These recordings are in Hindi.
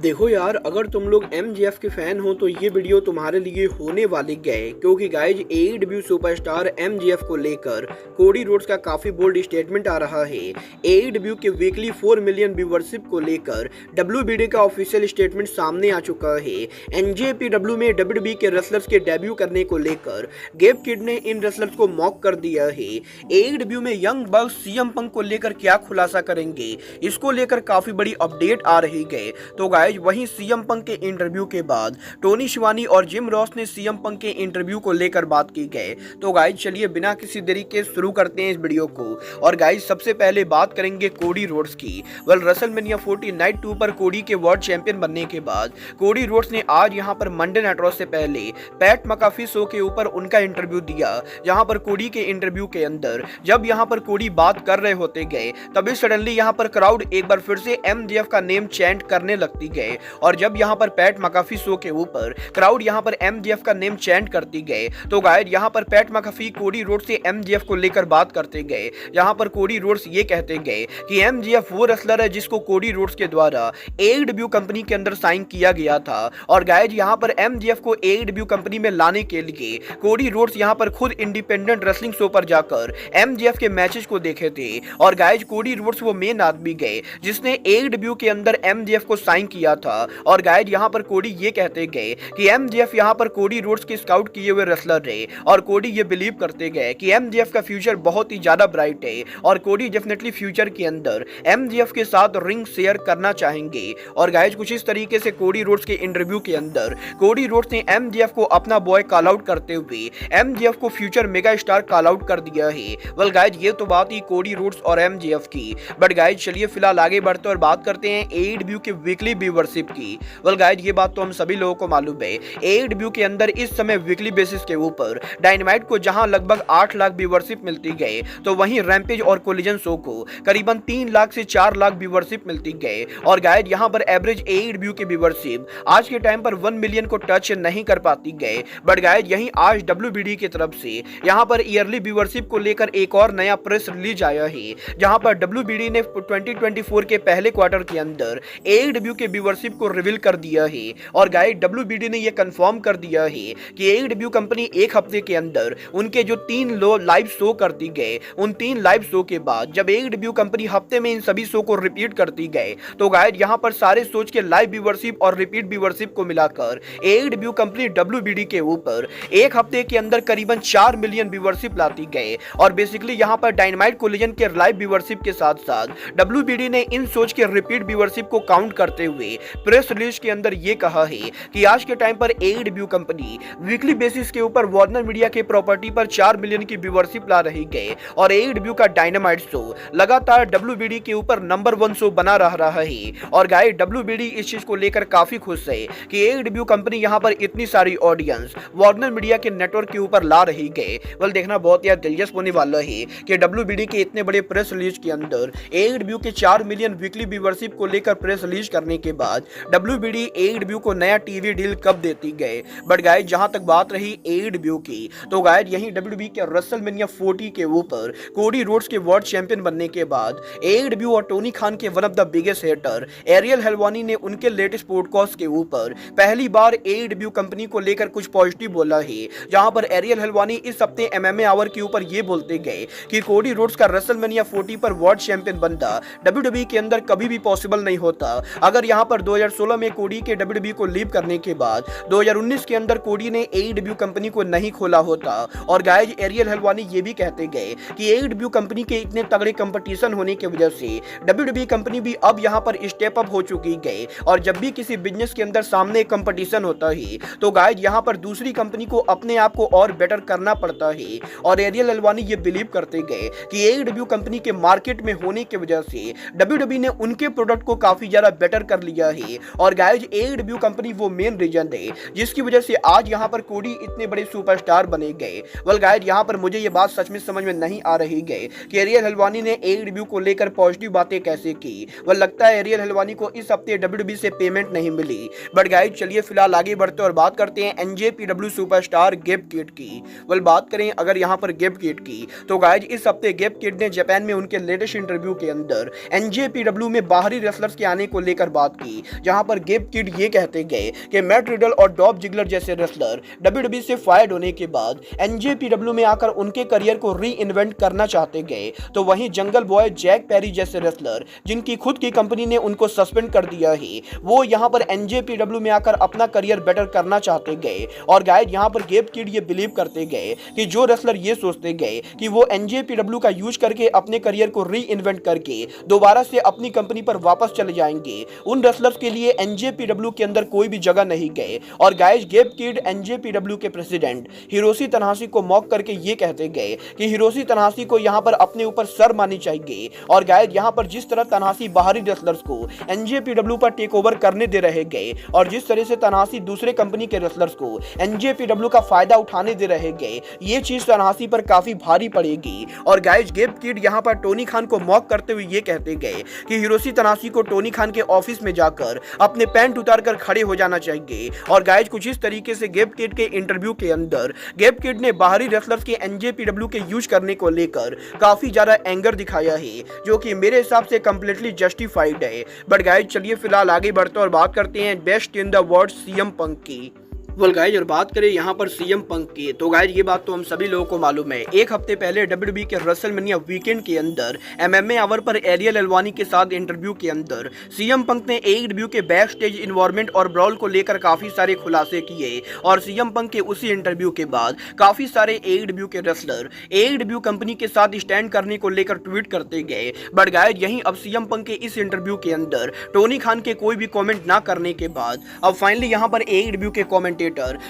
देखो यार, अगर तुम लोग एमजेएफ के फैन हो तो ये वीडियो तुम्हारे लिए होने वाली है, क्योंकि गाइज एईडब्ल्यू सुपरस्टार एमजेएफ को लेकर कोडी रोड्स का काफी बोल्ड स्टेटमेंट आ रहा है। एईडब्ल्यू के वीकली 4 मिलियन व्यूवरशिप को लेकर डब्ल्यूबीडी का ऑफिशियल स्टेटमेंट सामने आ चुका है। एनजेपीडब्ल्यू में डब्ल्यूबीडी के रेसलर्स के डेब्यू करने को लेकर गेब किड ने इन रेसलर्स को मॉक कर दिया है। एईडब्ल्यू में यंग बग्स सीएम पंक को लेकर क्या खुलासा करेंगे, इसको लेकर काफी बड़ी अपडेट आ रही है। तो गाइज वहीं सीएम पंक के इंटरव्यू के बाद टोनी शिवानी और जिम रॉस ने सीएम पंक के इंटरव्यू को लेकर बात की गई। तो गाइज चलिए बिना किसी देरी के शुरू करते हैं इस वीडियो को। और गाइज सबसे पहले बात करेंगे कोडी रोड्स की। वेल, रेसलमेनिया 40 नाइट 2 पर कोडी के वर्ल्ड चैंपियन बनने के बाद कोडी रोड्स ने आज यहां पर मंडे नाइट रॉ से पहले पैट मैकाफी शो के ऊपर उनका इंटरव्यू दिया। जहां पर कोडी के इंटरव्यू के अंदर जब यहां पर कोडी बात कर रहे होते गए, तभी सडनली यहां पर क्राउड एक बार फिर से एमजेएफ का नेम चैंट करने लगती गए। और जब यहां पर पैट मैकाफी शो के ऊपर क्राउड यहां पर एमजेएफ का नेम चैंट करती गए, तो गाइस यहां पर पैट मैकाफी कोडी रोड्स से एमजेएफ को लेकर बात करते गए। जहां पर कोडी रोड्स ये कहते गए कि एमजेएफ वो रेसलर है जिसको कोडी रोड्स के द्वारा एईडब्ल्यू कंपनी के अंदर साइन किया गया था। और गाइस यहां पर एमजेएफ को एईडब्ल्यू कंपनी में लाने के लिए कोडी रोड्स यहां पर खुद इंडिपेंडेंट रेसलिंग शो पर जाकर एमजेएफ के मैचेस को देखे थे। और गाइस कोडी रोड्स वो मेन आदमी गए जिसने एईडब्ल्यू के अंदर एमजेएफ को साइन किया था। और गाइड यहां पर कोडी ये कहते गए कि एमजेएफ यहां पर कोडी रोड्स के स्काउट किए हुए रेसलर रहे। और कोडी ये बिलीव करते गए कि एमजेएफ का फ्यूचर बहुत ही ज्यादा ब्राइट है और कोडी डेफिनेटली फ्यूचर के अंदर एमजेएफ के साथ रिंग शेयर करना चाहेंगे। और गाइज कुछ इस तरीके से कोडी रोड्स के इंटरव्यू के अंदर कोडी रोड्स ने एमजेएफ को अपना बॉय कॉल आउट करते हुए एमजेएफ को future mega star call out कर दिया है। वेल गाइज ये तो बात ही कोडी रोड्स और एमजेएफ की। बट गाइज चलिए फिलहाल आगे बढ़ते और बात करते हैं एईडब्ल्यू के वीकली व्यूवरशिप की। वेल गाइज ये बात तो हम सभी लोगों को मालूम है, एईडब्ल्यू के अंदर इस समय वीकली बेसिस के ऊपर डायनामाइट को जहां लगभग 8 लाख व्यूवरशिप मिलती गई, तो वहीं रैम्पेज और कोलिजन शो को करीबन 3 लाख से 4 लाख व्यूवरशिप मिलती गई। और गाइज यहां पर एवरेज एईडब्ल्यू की व्यूवरशिप आज के टाइम पर 1 मिलियन को टच नहीं कर पाती गई। बट गाइज यहीं आज डब्ल्यूबीडी की तरफ से यहां पर ईयरली व्यूवरशिप को लेकर एक और नया प्रेस रिलीज आया है, जहां पर डब्ल्यूबीडी ने 2024 के पहले क्वार्टर के अंदर एईडब्ल्यू के व्यूवरशिप को रिवील कर दिया है। और गाइस डब्ल्यूबीडी ने यह कंफर्म कर दिया है कि एईडब्ल्यू कंपनी एक हफ्ते के अंदर उनके जो 3 लाइव शो करती गए, उन 3 लाइव शो के बाद जब एईडब्ल्यू कंपनी हफ्ते में इन सभी शो को रिपीट करती गए, तो गाइस यहां पर सारे शोज के लाइव व्यूवरशिप और रिपीट व्यूवरशिप को मिलाकर एईडब्ल्यू कंपनी डब्ल्यूबीडी के ऊपर एक हफ्ते के अंदर करीबन 4 मिलियन व्यूवरशिप लाती गए। और बेसिकली यहां पर डायनामाइट कोलिजन के लाइव व्यूवरशिप के साथ साथ डब्ल्यूबीडी ने इन शोज के रिपीट व्यूवरशिप को काउंट करते हुए प्रेस रिलीज के अंदर ये कहा है कि आज के टाइम पर एईडब्ल्यू कंपनी वीकली बेसिस के ऊपर वार्नर मीडिया के प्रॉपर्टी पर 4 मिलियन की व्यूवरशिप ला रही है। और एईडब्ल्यू का डायनामाइट शो लगातार डब्ल्यूबीडी के ऊपर नंबर 1 शो बना रहा है। और गाइस डब्ल्यूबीडी इस चीज को लेकर काफी खुश है कि एईडब्ल्यू कंपनी यहां पर इतनी सारी ऑडियंस वार्नर मीडिया के नेटवर्क के ऊपर ला रही है। वेल देखना बहुत यार दिलचस्प होने वाला है कि डब्ल्यूबीडी के इतने बड़े प्रेस रिलीज के अंदर एईडब्ल्यू के 4 मिलियन वीकली व्यूवरशिप को लेकर प्रेस रिलीज करने के बाद डब्ल्यूबीडी एईडब्ल्यू को नया टीवी डील कब देती गए। बट गाइस जहां तक बात रही एईडब्ल्यू की, तो गाइस यहीं डब्ल्यूबीडी के रेसलमेनिया 40 के ऊपर कोडी रोड्स के वर्ल्ड चैंपियन बनने के बाद एईडब्ल्यू और टोनी खान के one of the biggest hater Ariel Helwani ने उनके लेटेस्ट पॉडकास्ट के ऊपर पहली बार एईडब्ल्यू कंपनी को लेकर कुछ पॉजिटिव बोला है। जहां पर एरियल हेलवानी इस हफ्ते एमएमए आवर के ऊपर ये बोलते गए कि कोडी रोड्स का रेसलमेनिया 40 पर वर्ल्ड चैंपियन बनना डब्ल्यूडब्ल्यूई के अंदर कभी भी पॉसिबल नहीं होता। अगर यहां पर 2016 में कोडी के डब्ल्यूडब्ल्यूई को लीव करने के बाद 2019 के अंदर कोडी ने एईडब्ल्यू कंपनी को नहीं खोला होता। और गाइस एरियल हेलवानी ये भी कहते गए कि एईडब्ल्यू कंपनी के इतने तगड़े कंपटीशन होने की वजह से डब्ल्यूडब्ल्यूई कंपनी भी अब यहां पर स्टेप अप हो चुकी है। और जब भी किसी बिजनेस के अंदर सामने कंपटीशन होता है, तो गाइस यहां पर दूसरी कंपनी को अपने आप को और बेटर करना पड़ता है। और एरियल हेलवानी ये बिलीव करते गए कि एईडब्ल्यू कंपनी के मार्केट में होने की वजह से डब्ल्यूडब्ल्यूई ने उनके प्रोडक्ट को काफी ज्यादा बेटर कर लिया है। और गाइस एईडब्ल्यू कंपनी वो मेन रीजन है जिसकी वजह से आज यहां पर कोडी इतने बड़े सुपरस्टार बने गए। वेल गाइस यहां पर मुझे ये बात सच में समझ में नहीं आ रही है कि एरियल हेलवानी ने एईडब्ल्यू को लेकर पॉजिटिव बातें कैसे की। वह लगता है एरियल हेलवानी को इस हफ्ते डब्ल्यूडब्ल्यूई से पेमेंट नहीं मिली। बट गाइस चलिए फिलहाल आगे बढ़ते और बात करते हैं एनजेपीडब्ल्यू सुपरस्टार गेब किड की। वेल बात करें अगर यहां पर गेब किड की, तो गाइस इस हफ्ते गेब किड ने जापान में उनके लेटेस्ट इंटरव्यू के अंदर एनजेपीडब्ल्यू में बाहरी रेसलर्स के आने को लेकर बात की। थी, जहां पर गेब किड ये कहते गए कि मैट रिडल और डॉल्फ जिगलर जैसे रेसलर WWE से फायर्ड होने के बाद NJPW में आकर उनके करियर को री इन्वेंट करना चाहते गए, तो वहीं जंगल बॉय जैक पेरी जैसे रेसलर जिनकी खुद की कंपनी ने उनको सस्पेंड कर दिया है, वो यहां पर NJPW में आकर अपना करियर बेटर करना चाहते गए। और गाइस यहां पर गेब किड ये बिलीव करते गए कि जो रेसलर ये सोचते गए कि वो NJPW का यूज करके अपने करियर को री इन्वेंट करके दोबारा से अपनी कंपनी पर वापस चले जाएंगे, उन रेसलर्स के लिए NJPW के अंदर कोई भी जगह नहीं गए। और गाइस गेब किड NJPW के प्रेसिडेंट हिरोशी तनाहाशी को मॉक करके ये कहते गए कि हिरोशी तनाहाशी को यहां पर अपने ऊपर सर माननी चाहिए। और गाइस यहां पर जिस तरह तनाहाशी बाहरी रेसलर्स को NJPW पर टेक ओवर करने दे रहे गए और जिस तरह से तनाहाशी दूसरे कंपनी के रेसलर्स को NJPW का फायदा उठाने दे रहे गए, ये चीज तनाहाशी पर काफी भारी पड़ेगी। और गाइस गेब किड यहां पर टोनी खान को मॉक करते हुए ये कहते गए कि हिरोशी तनाहाशी को टोनी खान के ऑफिस में जाकर अपने पैंट उतार कर खड़े हो जाना चाहिए। और गाइस कुछ इस तरीके से गेब किड के इंटरव्यू के अंदर गेब किड ने बाहरी रेसलर्स के NJPW के यूज करने को लेकर काफी ज्यादा एंगर दिखाया है, जो कि मेरे हिसाब से कंप्लीटली जस्टिफाइड है। बट गाइस चलिए फिलहाल आगे बढ़ते और बात करते हैं best in the world CM पंक की। वेल गाइज और बात करें यहाँ पर CM पंक की, तो गाइज ये बात तो हम सभी लोगों को मालूम है। एक हफ्ते पहले WWE के रेसलमेनिया वीकेंड के अंदर MMA आवर पर एरियल एल्वानी के साथ इंटरव्यू के अंदर CM पंक ने AEW के बैक स्टेज इन्वायरमेंट और ब्रॉल को लेकर काफी सारे खुलासे किए। और CM पंक के उसी इंटरव्यू के बाद काफी सारे AEW के रेसलर AEW कंपनी के साथ स्टैंड करने को लेकर ट्वीट करते गए। बट गाइज यहीं अब CM पंक के इस इंटरव्यू के अंदर टोनी खान के कोई भी कॉमेंट ना करने के बाद अब फाइनली यहाँ पर AEW के कॉमेंटेटर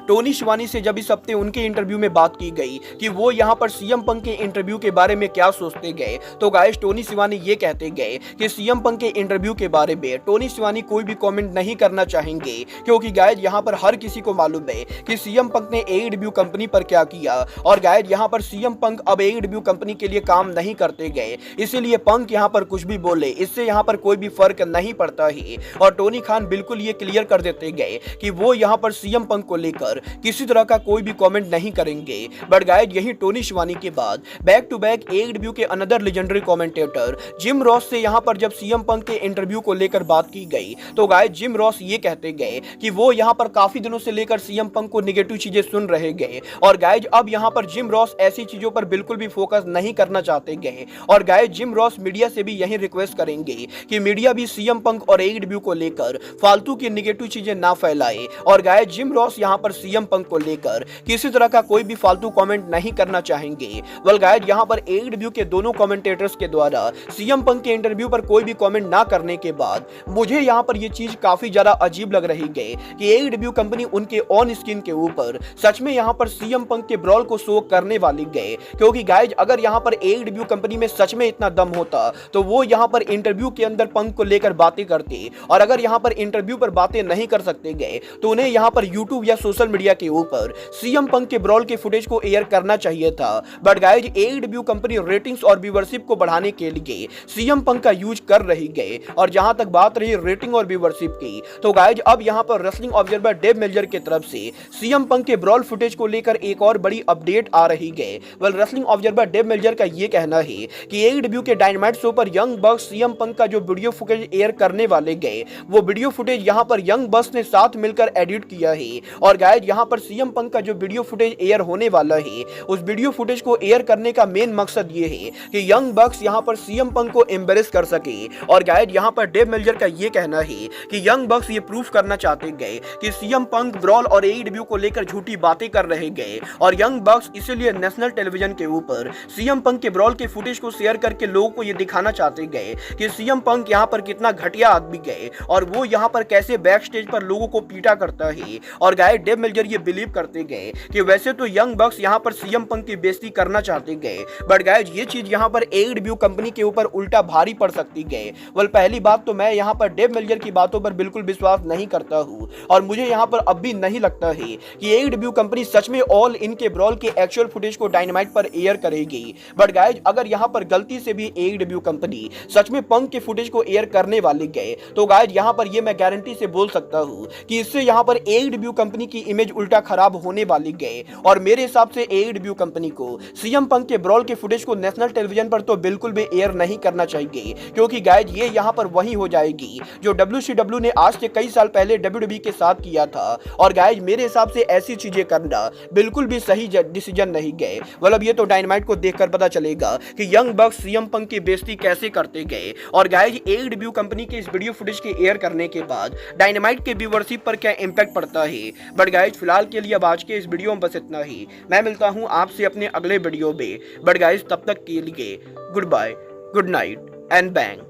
टोनी शिवानी से जब इस हफ्ते उनके इंटरव्यू में बात की गई कि वो यहां पर CM पंक के इंटरव्यू के बारे में क्या सोचते गए, तो गाइस टोनी शिवानी ये कहते गए कि CM पंक के इंटरव्यू के बारे में टोनी शिवानी कोई भी कमेंट नहीं करना चाहेंगे, क्योंकि गाइस यहां पर हर किसी को मालूम है कि CM पंक ने AEW कंपनी पर क्या किया। और गाइस यहां पर CM पंक अब AEW कंपनी के लिए काम नहीं करते गए, इसीलिए पंक यहां पर कुछ भी बोले इससे यहां पर कोई भी फर्क नहीं पड़ता है। और टोनी खान बिल्कुल ये क्लियर कर देते गए कि वो यहां पर CM पंक को लेकर किसी तरह का कोई भी कमेंट नहीं करेंगे। बट गाइस यही टोनी शिवानी के बाद बैक टू बैक AEW के another legendary commentator gym Ross से यहां पर जब CM पंक के इंटरव्यू को लेकर बात की गई, तो गाइस जिम रॉस ये कहते गए कि वो यहां पर काफी दिनों से लेकर CM पंक को नेगेटिव चीजें सुन रहे गए। और गाइस अब यहां पर जिम रॉस ऐसी चीजों पर बिल्कुल भी फोकस नहीं करना चाहते गए। और गाइस जिम रॉस मीडिया से भी यही रिक्वेस्ट करेंगे कि मीडिया भी CM पंक और AEW को लेकर फालतू की नेगेटिव चीजें ना फैलाए। और गाइस जिम रॉस यहां पर CM पंक को लेकर किसी तरह का कोई भी फालतू कमेंट नहीं करना चाहेंगे। वेल गाइस यहां पर AEW के दोनों कमेंटेटर्स के द्वारा CM पंक के इंटरव्यू पर कोई भी कमेंट ना करने के बाद मुझे यहां पर यह चीज काफी ज्यादा अजीब लग रही है कि AEW कंपनी उनके ऑन स्क्रीन के ऊपर सच में यहां पर CM पंक के ब्रॉल को शो करने वाली गए। क्योंकि गाइस अगर यहां पर AEW कंपनी में सच में इतना दम होता तो वो यहां पर इंटरव्यू के अंदर पंक को लेकर बातें करते, और अगर यहां पर इंटरव्यू पर बातें नहीं कर सकते गए तो उन्हें यहां पर YouTube या सोशल मीडिया के ऊपर CM पंक के ब्रॉल के फुटेज को एयर करना चाहिए था। But guys AEW company ratings और व्यूअरशिप को बढ़ाने के लिए CM पंक का यूज कर रही गए। और जहां तक बात रही रेटिंग और व्यूअरशिप की, तो गाइस अब यहां पर रेसलिंग ऑब्जर्वर डेव मेल्जर की तरफ से CM पंक के ब्रॉल फुटेज को लेकर एक और बड़ी अपडेट आ रही है। Well wrestling observer Dave Meltzer का यह कहना है कि AEW के डायनामाइट शो पर यंग बक्स CM पंक का जो वीडियो फुटेज एयर करने वाले गए, वो वीडियो फुटेज यहां पर यंग बक्स ने साथ मिलकर एडिट किया है। और गाइस यहां पर CM पंक का जो वीडियो फुटेज एयर होने वाला है, उस वीडियो फुटेज को एयर करने का मेन मकसद ये है कि यंग बक्स यहां पर CM पंक को एम्बेरेस कर सके। और गाइस यहां पर डेव मेल्जर का ये कहना है कि यंग बक्स ये प्रूफ करना चाहते गए कि CM पंक ब्रॉल और AEW को लेकर झूठी बातें कर रहे गए, और यंग बक्स इसीलिए नेशनल टेलीविजन के ऊपर CM पंक के ब्रॉल के फुटेज को शेयर करके लोगों को ये दिखाना चाहते गए कि CM पंक यहां पर कितना घटिया आदमी गए और वो यहां पर कैसे बैक स्टेज पर लोगों को पीटा करता है। और गाइस डेव मेल्जर ये बिलीव करते गए कि वैसे तो यंग बक्स यहां पर CM पंक की बेइज्जती करना चाहते गए, बट गाइस ये चीज यहां पर AEW कंपनी के ऊपर उल्टा भारी पड़ सकती गए। वेल पहली बात तो मैं यहां पर डेव मेल्जर की बातों पर बिल्कुल विश्वास नहीं करता हूं, और मुझे यहां पर अब भी नहीं लगता है कि AEW कंपनी सच में ऑल इन के ब्रॉल के एक्चुअल फुटेज को डायनामाइट पर एयर करेगी। बट गाइस अगर यहां पर गलती से भी AEW कंपनी सच में पंक के फुटेज को एयर करने वाले गए, तो गाइस यहां पर ये मैं गारंटी से बोल सकता हूं कि इससे यहां पर AEW कंपनी की इमेज उल्टा खराब होने वाली गए। और मेरे हिसाब से AEW कंपनी को सीएम पंक के ब्रॉल के फुटेज को नेशनल टेलीविजन पर तो बिल्कुल भी एयर नहीं करना चाहिए, क्योंकि गाइज ये यहाँ पर वही हो जाएगी जो WCW ने आज से कई साल पहले WWE के साथ किया था। और गाइज मेरे हिसाब से ऐसी चीजें करना बिल्कुल भी सही डिसीजन नहीं गए। मतलब ये तो डायनामाइट को देखकर पता चलेगा कि यंग बक्स सीएम पंक की बेइज्जती कैसे करते गए। और गाइज AEW कंपनी के इस वीडियो फुटेज के एयर करने के बाद डायनामाइट के व्यूअरशिप पर क्या इंपैक्ट पड़ता है। बट गाइज फिलहाल के लिए अब आज के इस वीडियो में बस इतना ही। मैं मिलता हूं आपसे अपने अगले वीडियो में। बट गाइज तब तक के लिए goodbye, good night and bang.